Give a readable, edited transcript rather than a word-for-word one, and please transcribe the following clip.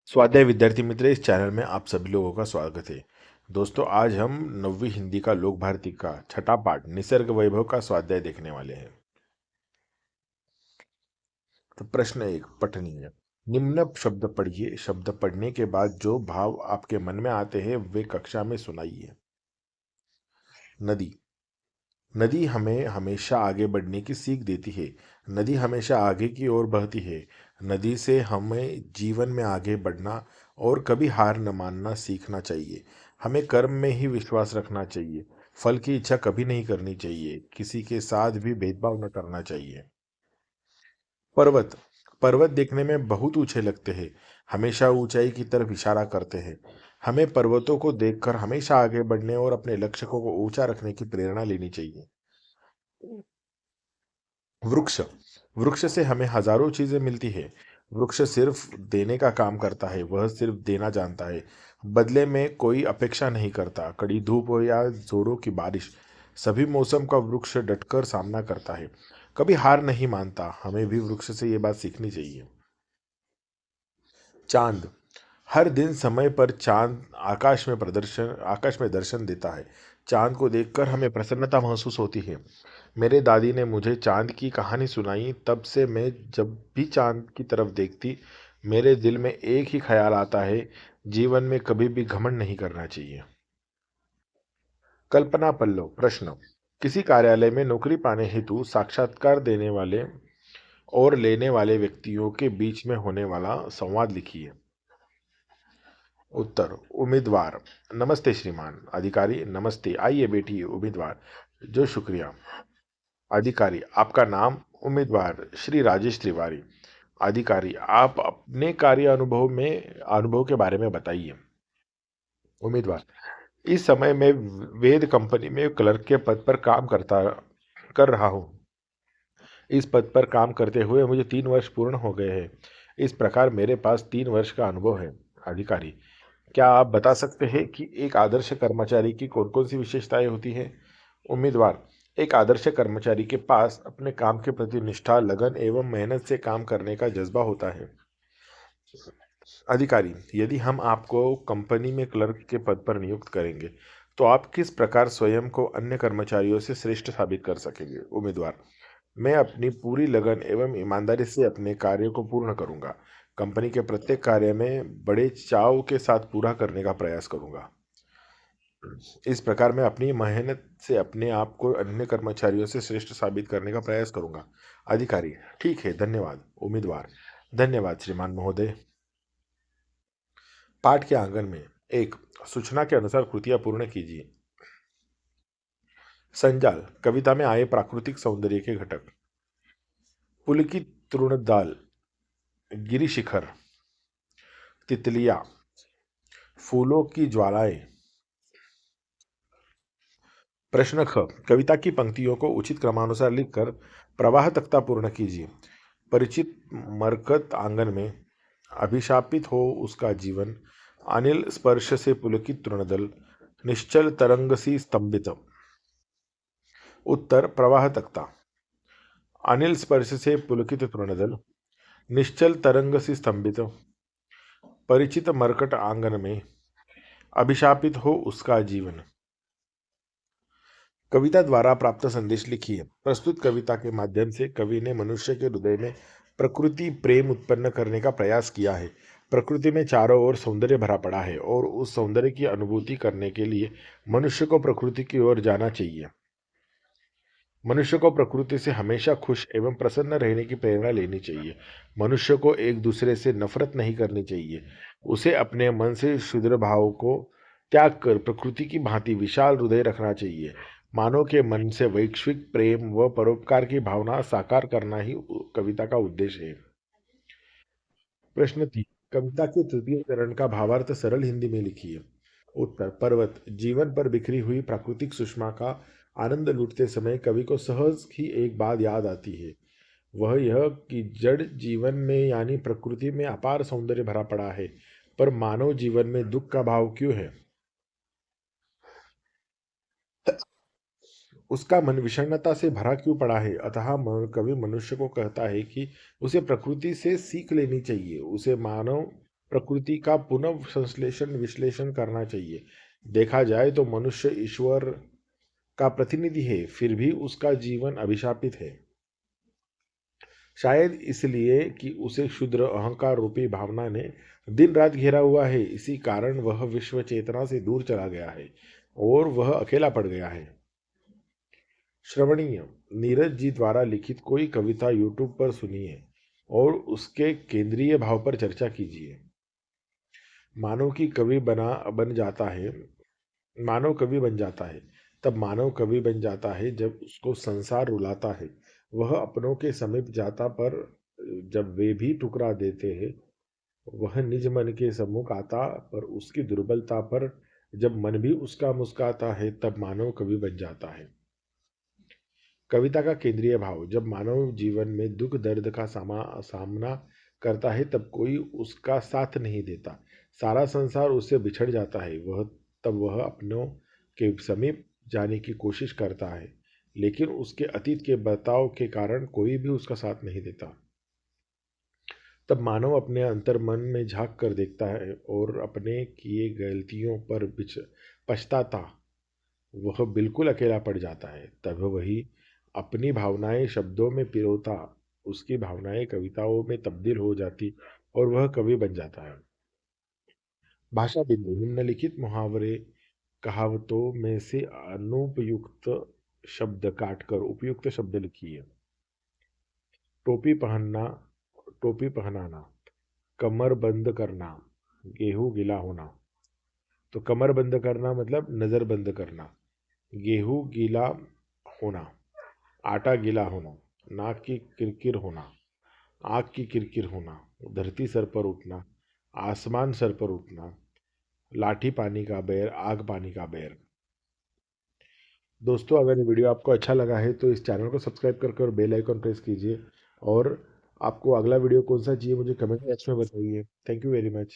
स्वाध्याय विद्यार्थी मित्र, इस चैनल में आप सभी लोगों का स्वागत है। दोस्तों, आज हम नवीं हिंदी का लोक भारती का छठा पाठ निसर्ग वैभव का स्वाध्याय देखने वाले हैं। तो प्रश्न एक, पठनीय। निम्न शब्द पढ़िए। शब्द पढ़ने के बाद जो भाव आपके मन में आते हैं वे कक्षा में सुनाइए। नदी। नदी हमें हमेशा आगे बढ़ने की सीख देती है। नदी हमेशा आगे की ओर बहती है। नदी से हमें जीवन में आगे बढ़ना और कभी हार न मानना सीखना चाहिए। हमें कर्म में ही विश्वास रखना चाहिए। फल की इच्छा कभी नहीं करनी चाहिए। किसी के साथ भी भेदभाव न करना चाहिए। पर्वत। पर्वत देखने में बहुत ऊंचे लगते हैं। हमेशा ऊंचाई की तरफ इशारा करते हैं। हमें पर्वतों को देखकर हमेशा आगे बढ़ने और अपने लक्ष्य को ऊंचा रखने की प्रेरणा लेनी चाहिए। वृक्ष। वृक्ष से हमें हजारों चीजें मिलती है। वृक्ष सिर्फ देने का काम करता है, वह सिर्फ देना जानता है। बदले में कोई अपेक्षा नहीं करता। कड़ी धूप हो या जोरों की बारिश, सभी मौसम का वृक्ष डटकर सामना करता है, कभी हार नहीं मानता। हमें भी वृक्ष से ये बात सीखनी चाहिए। चांद। हर दिन समय पर चांद आकाश में दर्शन देता है। चांद को देखकर हमें प्रसन्नता महसूस होती है। मेरे दादी ने मुझे चांद की कहानी सुनाई, तब से मैं जब भी चांद की तरफ देखती, मेरे दिल में एक ही ख्याल आता है, जीवन में कभी भी घमंड नहीं करना चाहिए। कल्पना पल्लव। प्रश्न। किसी कार्यालय में नौकरी पाने हेतु साक्षात्कार देने वाले और लेने वाले व्यक्तियों के बीच में होने वाला संवाद लिखिए। उत्तर। उम्मीदवार। नमस्ते श्रीमान। अधिकारी। नमस्ते, आइए बैठिए। उम्मीदवार। जो शुक्रिया। अधिकारी। आपका नाम। उम्मीदवार। श्री राजेश तिवारी। अधिकारी। आप अपने कार्य अनुभव के बारे में बताइए। उम्मीदवार। इस समय मैं वेद कंपनी में क्लर्क के पद पर काम कर रहा हूँ। इस पद पर काम करते हुए मुझे 3 वर्ष पूर्ण हो गए हैं। इस प्रकार मेरे पास 3 वर्ष का अनुभव है। अधिकारी। क्या आप बता सकते हैं कि एक आदर्श कर्मचारी की कौन कौन सी विशेषताएं होती हैं? उम्मीदवार। एक आदर्श कर्मचारी के पास अपने काम के प्रति निष्ठा, लगन एवं मेहनत से काम करने का जज्बा होता है। अधिकारी। यदि हम आपको कंपनी में क्लर्क के पद पर नियुक्त करेंगे तो आप किस प्रकार स्वयं को अन्य कर्मचारियों से श्रेष्ठ साबित कर सकेंगे? उम्मीदवार। मैं अपनी पूरी लगन एवं ईमानदारी से अपने कार्य को पूर्ण करूंगा। कंपनी के प्रत्येक कार्य में बड़े चाव के साथ पूरा करने का प्रयास करूंगा। इस प्रकार मैं अपनी मेहनत से अपने आप को अन्य कर्मचारियों से श्रेष्ठ साबित करने का प्रयास करूंगा। अधिकारी। ठीक है, धन्यवाद। उम्मीदवार। धन्यवाद श्रीमान महोदय। पाठ के आंगन में। एक। सूचना के अनुसार कृतियां पूर्ण कीजिए। संजाल। कविता में आए प्राकृतिक सौंदर्य के घटक। पुलकित तृणदाल, गिरिशिखर, तितलियां, फूलों की ज्वालाएं। प्रश्न ख। कविता की पंक्तियों को उचित क्रमानुसार लिखकर प्रवाह तख्ता पूर्ण कीजिए। परिचित मरकत आंगन में, अभिशापित हो उसका जीवन, अनिल स्पर्श से पुलकित तृणदल, निश्चल तरंग सी स्तंभित। उत्तर। प्रवाह तख्ता। अनिल स्पर्श से पुलकित तृणदल, निश्चल तरंग सी स्तंभित, परिचित मरकट आंगन में, अभिशापित हो उसका जीवन। कविता द्वारा प्राप्त संदेश लिखिए। प्रस्तुत कविता के माध्यम से कवि ने मनुष्य के हृदय में प्रकृति प्रेम उत्पन्न करने का प्रयास किया है। प्रकृति में चारों ओर सौंदर्य भरा पड़ा है और उस सौंदर्य की अनुभूति करने के लिए मनुष्य को प्रकृति की ओर जाना चाहिए। मनुष्य को प्रकृति से हमेशा खुश एवं प्रसन्न रहने की प्रेरणा लेनी चाहिए। मनुष्य को एक दूसरे से नफरत नहीं करनी चाहिए। उसे अपने मन से क्षुद्र भाव को त्याग कर प्रकृति की भांति विशाल हृदय रखना चाहिए। मानव के मन से वैश्विक प्रेम व परोपकार की भावना साकार करना ही कविता का उद्देश्य है। प्रश्न 3। कविता के तृतीय चरण का भावार्थ सरल हिंदी में लिखिए। उत्तर। पर्वत। जीवन पर बिखरी हुई प्राकृतिक सुषमा का आनंद लूटते समय कवि को सहज ही एक बात याद आती है। वह यह कि जड़ जीवन में यानी प्रकृति में अपार सौंदर्य भरा पड़ा है, पर मानव जीवन में दुख का भाव क्यों है? उसका मन विषण्णता से भरा क्यों पड़ा है? अतः कवि मनुष्य को कहता है कि उसे प्रकृति से सीख लेनी चाहिए। उसे मानव प्रकृति का पुनः संश्लेषण विश्लेषण करना चाहिए। देखा जाए तो मनुष्य ईश्वर का प्रतिनिधि है, फिर भी उसका जीवन अभिशापित है। शायद इसलिए कि उसे क्षुद्र अहंकार रूपी भावना ने दिन रात घेरा हुआ है। इसी कारण वह विश्व चेतना से दूर चला गया है और वह अकेला पड़ गया है। श्रवणीय, नीरज जी द्वारा लिखित कोई कविता यूट्यूब पर सुनिए और उसके केंद्रीय भाव पर चर्चा कीजिए। मानव की कवि बन जाता है मानव कवि बन जाता है तब मानव कवि बन जाता है जब उसको संसार रुलाता है, वह अपनों के समीप जाता पर जब वे भी ठुकरा देते हैं, वह निज मन के सम्मुख आता पर उसकी दुर्बलता पर जब मन भी उसका मुस्काता है, तब मानव कवि बन जाता है। कविता का केंद्रीय भाव, जब मानव जीवन में दुख दर्द का सामना करता है तब कोई उसका साथ नहीं देता, सारा संसार उससे बिछड़ जाता है, तब वह अपनों के समीप जाने की कोशिश करता है, लेकिन उसके अतीत के बर्ताव के कारण कोई भी उसका साथ नहीं देता। तब मानव अपने अंतर मन में झांक कर देखता है और अपने किए गलतियों पर पछताता वह बिल्कुल अकेला पड़ जाता है। तब वही अपनी भावनाएं शब्दों में पिरोता, उसकी भावनाएं कविताओं में तब्दील हो जाती और वह कवि बन जाता है। भाषा बिंदु, निम्नलिखित मुहावरे कहावतों में से अनुपयुक्त शब्द काटकर उपयुक्त शब्द लिखिए। टोपी पहनना, टोपी पहनाना, कमर बंद करना, गेहूं गीला होना। तो कमर बंद करना मतलब नजर बंद करना, गेहूं गीला होना, आटा गीला होना, नाक की किरकिर होना, आग की किरकिर होना, धरती सर पर उठना, आसमान सर पर उठना, लाठी पानी का बैर, आग पानी का बैर। दोस्तों, अगर ये वीडियो आपको अच्छा लगा है तो इस चैनल को सब्सक्राइब करके और बेल आइकन प्रेस कीजिए और आपको अगला वीडियो कौन सा चाहिए मुझे कमेंट बॉक्स में बताइए। Thank you very much.